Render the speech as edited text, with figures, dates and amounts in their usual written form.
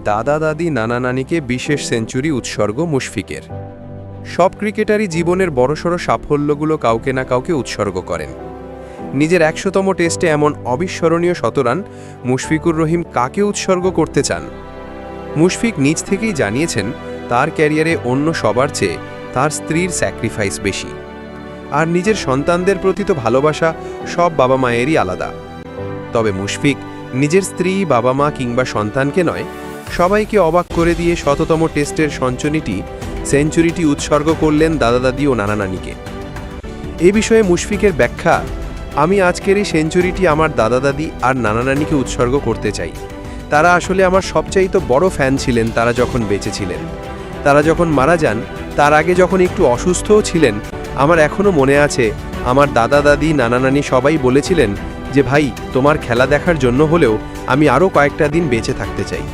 দাদা দাদি নানা নানিকে বিশেষ সেঞ্চুরি উৎসর্গ মুশফিকের। সব ক্রিকেটারই জীবনের বড়সড় সাফল্যগুলো কাউকে না কাউকে উৎসর্গ করেন। নিজের ১০০তম টেস্টে এমন অবিস্মরণীয় শতরান মুশফিকুর রহিম কাকে উৎসর্গ করতে চান? মুশফিক নিজ থেকেই জানিয়েছেন তার ক্যারিয়ারে অন্য সবার চেয়ে তার স্ত্রীর স্যাক্রিফাইস বেশি। আর নিজের সন্তানদের প্রতি তো ভালোবাসা সব বাবা মায়েরই আলাদা। তবে মুশফিক নিজের স্ত্রী, বাবা মা কিংবা সন্তানকে নয়, সবাইকে অবাক করে দিয়ে শততম টেস্টের সেঞ্চুরিটি উৎসর্গ করলেন দাদা দাদি ও নানা নানিকে। এ বিষয়ে মুশফিকের ব্যাখ্যা, আমি আজকের এই সেঞ্চুরিটি আমার দাদা দাদি আর নানা নানিকে উৎসর্গ করতে চাই। তারা আসলে আমার সবচাইতে বড় ফ্যান ছিলেন তারা যখন বেঁচে ছিলেন। তারা যখন মারা যান তার আগে যখন একটু অসুস্থও ছিলেন, আমার এখনও মনে আছে আমার দাদা দাদি নানা নানি সবাই বলেছিলেন যে ভাই, তোমার খেলা দেখার জন্য হলেও আমি আরও কয়েকটা দিন বেঁচে থাকতে চাই।